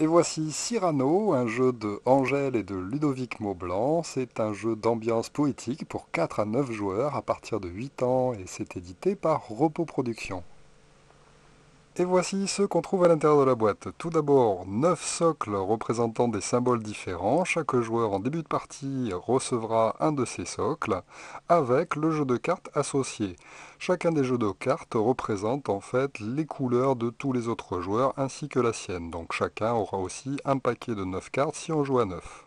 Et voici Cyrano, un jeu de Angèle et de Ludovic Maublanc. C'est un jeu d'ambiance poétique pour 4 à 9 joueurs à partir de 8 ans et c'est édité par Repos Productions. Et voici ceux qu'on trouve à l'intérieur de la boîte. Tout d'abord, 9 socles représentant des symboles différents. Chaque joueur en début de partie recevra un de ces socles avec le jeu de cartes associé. Chacun des jeux de cartes représente en fait les couleurs de tous les autres joueurs ainsi que la sienne. Donc chacun aura aussi un paquet de 9 cartes si on joue à 9.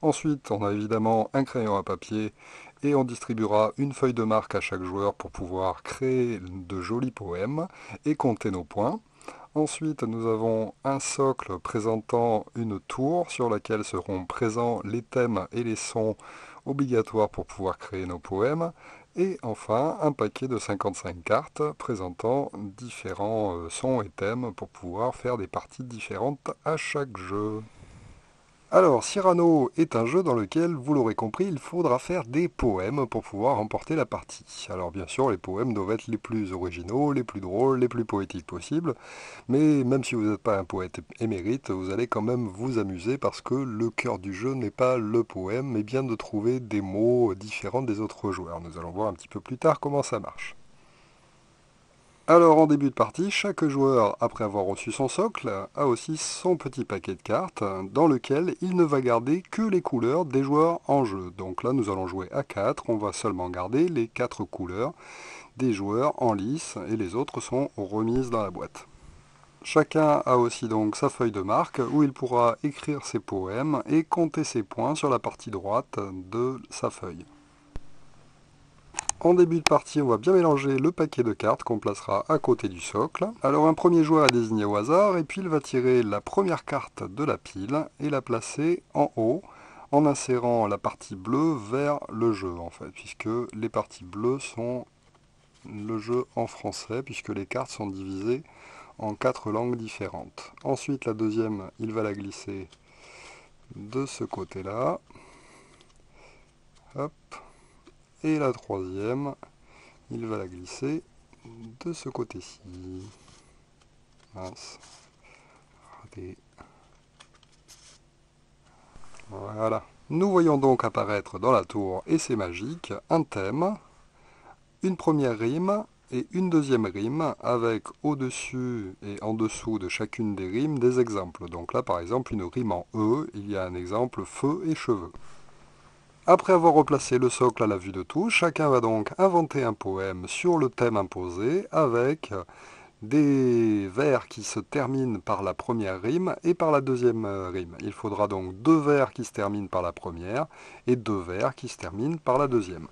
Ensuite, on a évidemment un crayon à papier et on distribuera une feuille de marque à chaque joueur pour pouvoir créer de jolis poèmes et compter nos points. Ensuite, nous avons un socle présentant une tour sur laquelle seront présents les thèmes et les sons obligatoires pour pouvoir créer nos poèmes. Et enfin, un paquet de 55 cartes présentant différents sons et thèmes pour pouvoir faire des parties différentes à chaque jeu. Alors, Cyrano est un jeu dans lequel, vous l'aurez compris, il faudra faire des poèmes pour pouvoir remporter la partie. Alors bien sûr, les poèmes doivent être les plus originaux, les plus drôles, les plus poétiques possibles, mais même si vous n'êtes pas un poète émérite, vous allez quand même vous amuser parce que le cœur du jeu n'est pas le poème, mais bien de trouver des mots différents des autres joueurs. Nous allons voir un petit peu plus tard comment ça marche. Alors en début de partie, chaque joueur, après avoir reçu son socle, a aussi son petit paquet de cartes dans lequel il ne va garder que les couleurs des joueurs en jeu. Donc là nous allons jouer à 4, on va seulement garder les 4 couleurs des joueurs en lice et les autres sont remises dans la boîte. Chacun a aussi donc sa feuille de marque où il pourra écrire ses poèmes et compter ses points sur la partie droite de sa feuille. En début de partie, on va bien mélanger le paquet de cartes qu'on placera à côté du socle. Alors un premier joueur est désigné au hasard et puis il va tirer la première carte de la pile et la placer en haut en insérant la partie bleue vers le jeu en fait, puisque les parties bleues sont le jeu en français, puisque les cartes sont divisées en 4 langues différentes. Ensuite la deuxième, il va la glisser de ce côté-là. Hop. Et la troisième, il va la glisser de ce côté-ci. Mince. Raté. Voilà. Nous voyons donc apparaître dans la tour, et c'est magique, un thème, une première rime et une deuxième rime, avec au-dessus et en dessous de chacune des rimes des exemples. Donc là, par exemple, une rime en E, il y a un exemple feu et cheveux. Après avoir replacé le socle à la vue de tous, chacun va donc inventer un poème sur le thème imposé avec des vers qui se terminent par la première rime et par la deuxième rime. Il faudra donc 2 vers qui se terminent par la première et 2 vers qui se terminent par la deuxième.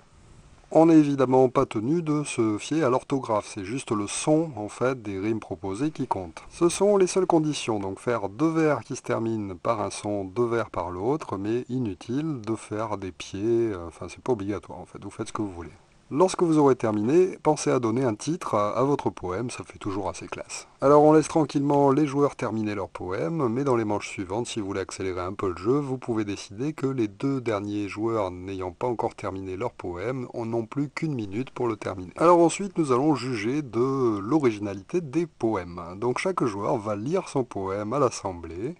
On n'est évidemment pas tenu de se fier à l'orthographe, c'est juste le son en fait des rimes proposées qui compte. Ce sont les seules conditions, donc faire 2 vers qui se terminent par un son, 2 vers par l'autre, mais inutile de faire des pieds, enfin c'est pas obligatoire en fait, vous faites ce que vous voulez. Lorsque vous aurez terminé, pensez à donner un titre à votre poème, ça fait toujours assez classe. Alors on laisse tranquillement les joueurs terminer leur poème, mais dans les manches suivantes, si vous voulez accélérer un peu le jeu, vous pouvez décider que les 2 derniers joueurs n'ayant pas encore terminé leur poème n'ont plus qu'1 minute pour le terminer. Alors ensuite, nous allons juger de l'originalité des poèmes. Donc chaque joueur va lire son poème à l'assemblée,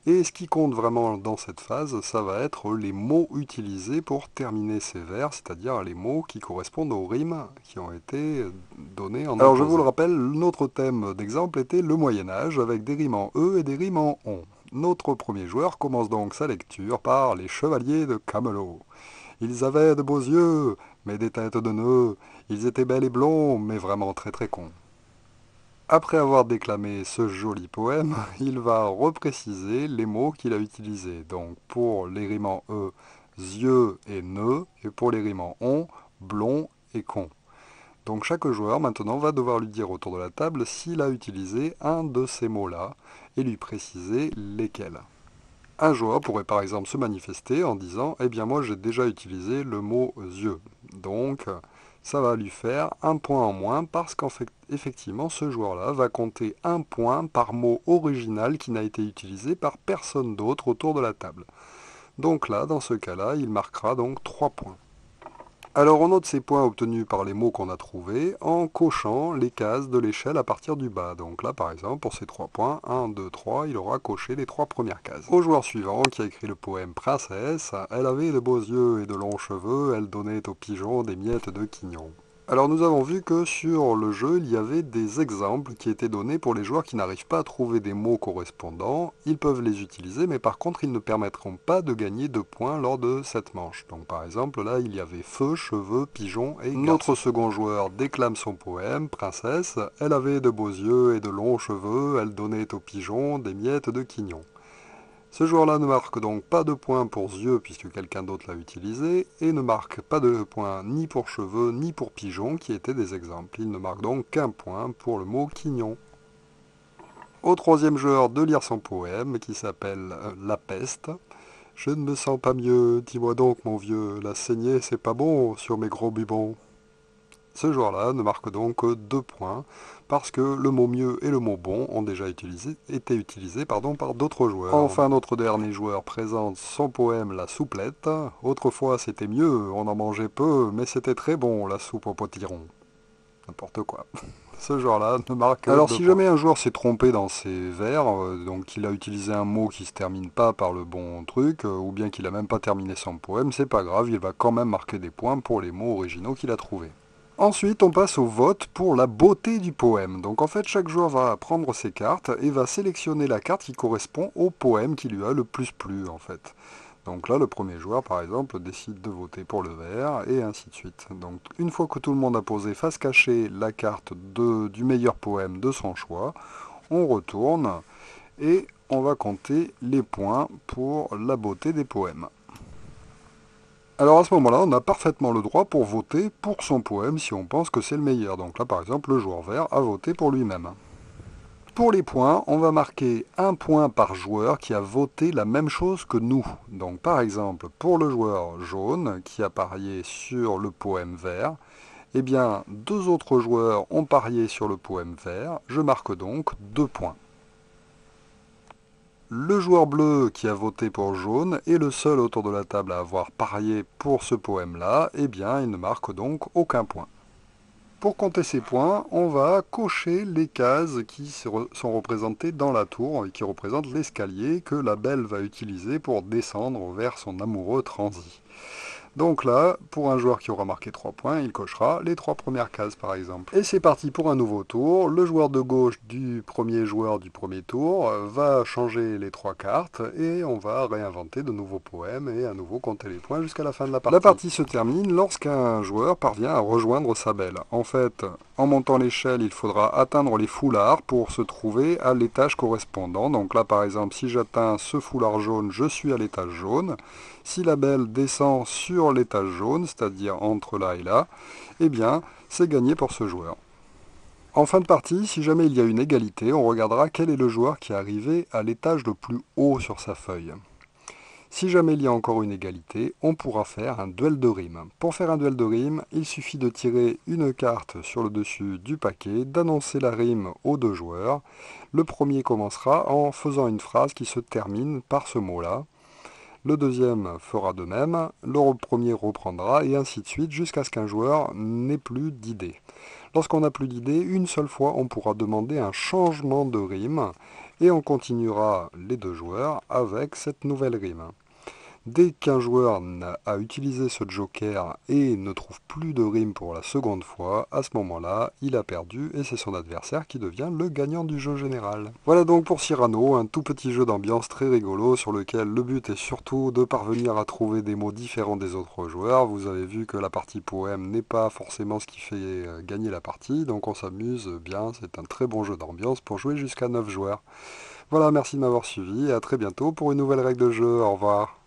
et ce qui compte vraiment dans cette phase, ça va être les mots utilisés pour terminer ces vers, c'est-à-dire les mots qui correspondent aux rimes qui ont été données en Alors je vous le rappelle, notre thème d'exemple était le Moyen-Âge, avec des rimes en E et des rimes en ON. Notre premier joueur commence donc sa lecture par les chevaliers de Camelot. Ils avaient de beaux yeux, mais des têtes de nœuds. Ils étaient belles et blonds, mais vraiment très très cons. Après avoir déclamé ce joli poème, il va repréciser les mots qu'il a utilisés. Donc pour les rimes en E, yeux et nœuds, et pour les rimes en on, blond et con. Donc chaque joueur maintenant va devoir lui dire autour de la table s'il a utilisé un de ces mots-là et lui préciser lesquels. Un joueur pourrait par exemple se manifester en disant « Eh bien moi j'ai déjà utilisé le mot yeux ». Donc ça va lui faire un point en moins parce qu'effectivement ce joueur-là va compter un point par mot original qui n'a été utilisé par personne d'autre autour de la table. Donc là, dans ce cas-là, il marquera donc 3 points. Alors on note ces points obtenus par les mots qu'on a trouvés en cochant les cases de l'échelle à partir du bas. Donc là par exemple pour ces 3 points, 1, 2, 3, il aura coché les 3 premières cases. Au joueur suivant qui a écrit le poème Princesse, elle avait de beaux yeux et de longs cheveux, elle donnait aux pigeons des miettes de quignon. Alors nous avons vu que sur le jeu, il y avait des exemples qui étaient donnés pour les joueurs qui n'arrivent pas à trouver des mots correspondants. Ils peuvent les utiliser, mais par contre, ils ne permettront pas de gagner de points lors de cette manche. Donc par exemple, là, il y avait feu, cheveux, pigeon et garçon. Notre second joueur déclame son poème, Princesse. Elle avait de beaux yeux et de longs cheveux, elle donnait aux pigeons des miettes de quignon. Ce joueur-là ne marque donc pas de points pour yeux puisque quelqu'un d'autre l'a utilisé, et ne marque pas de points ni pour cheveux ni pour pigeon qui étaient des exemples. Il ne marque donc qu'un point pour le mot quignon. Au troisième joueur de lire son poème qui s'appelle La peste. Je ne me sens pas mieux, dis-moi donc mon vieux, la saignée c'est pas bon sur mes gros bubons. Ce joueur-là ne marque donc que 2 points, parce que le mot mieux et le mot bon ont déjà été utilisés par d'autres joueurs. Enfin, notre dernier joueur présente son poème La souplette. Autrefois c'était mieux, on en mangeait peu, mais c'était très bon la soupe au potiron. N'importe quoi. Ce joueur-là ne marque que 2 points. Alors si jamais un joueur s'est trompé dans ses vers, donc qu'il a utilisé un mot qui se termine pas par le bon truc, ou bien qu'il a même pas terminé son poème, c'est pas grave, il va quand même marquer des points pour les mots originaux qu'il a trouvés. Ensuite, on passe au vote pour la beauté du poème. Donc en fait, chaque joueur va prendre ses cartes et va sélectionner la carte qui correspond au poème qui lui a le plus plu en fait. Donc là, le premier joueur, par exemple, décide de voter pour le vert, et ainsi de suite. Donc une fois que tout le monde a posé face cachée la carte du meilleur poème de son choix, on retourne et on va compter les points pour la beauté des poèmes. Alors à ce moment-là, on a parfaitement le droit pour voter pour son poème si on pense que c'est le meilleur. Donc là, par exemple, le joueur vert a voté pour lui-même. Pour les points, on va marquer un point par joueur qui a voté la même chose que nous. Donc par exemple, pour le joueur jaune qui a parié sur le poème vert, eh bien 2 autres joueurs ont parié sur le poème vert, je marque donc 2 points. Le joueur bleu qui a voté pour jaune est le seul autour de la table à avoir parié pour ce poème-là, eh bien il ne marque donc aucun point. Pour compter ces points, on va cocher les cases qui sont représentées dans la tour et qui représentent l'escalier que la belle va utiliser pour descendre vers son amoureux transi. Donc là, pour un joueur qui aura marqué 3 points, il cochera les 3 premières cases par exemple. Et c'est parti pour un nouveau tour. Le joueur de gauche du premier joueur du premier tour va changer les 3 cartes et on va réinventer de nouveaux poèmes et à nouveau compter les points jusqu'à la fin de la partie. La partie se termine lorsqu'un joueur parvient à rejoindre sa belle. En fait, en montant l'échelle, il faudra atteindre les foulards pour se trouver à l'étage correspondant. Donc là par exemple, si j'atteins ce foulard jaune, je suis à l'étage jaune. Si la belle descend sur l'étage jaune, c'est-à-dire entre là et là, eh bien, c'est gagné pour ce joueur. En fin de partie, si jamais il y a une égalité, on regardera quel est le joueur qui est arrivé à l'étage le plus haut sur sa feuille. Si jamais il y a encore une égalité, on pourra faire un duel de rimes. Pour faire un duel de rimes, il suffit de tirer une carte sur le dessus du paquet, d'annoncer la rime aux 2 joueurs. Le premier commencera en faisant une phrase qui se termine par ce mot-là. Le deuxième fera de même, le premier reprendra, et ainsi de suite, jusqu'à ce qu'un joueur n'ait plus d'idées. Lorsqu'on n'a plus d'idées, une seule fois, on pourra demander un changement de rime, et on continuera les 2 joueurs avec cette nouvelle rime. Dès qu'un joueur a utilisé ce joker et ne trouve plus de rime pour la seconde fois, à ce moment-là, il a perdu et c'est son adversaire qui devient le gagnant du jeu général. Voilà donc pour Cyrano, un tout petit jeu d'ambiance très rigolo sur lequel le but est surtout de parvenir à trouver des mots différents des autres joueurs. Vous avez vu que la partie poème n'est pas forcément ce qui fait gagner la partie, donc on s'amuse bien, c'est un très bon jeu d'ambiance pour jouer jusqu'à 9 joueurs. Voilà, merci de m'avoir suivi et à très bientôt pour une nouvelle règle de jeu, au revoir.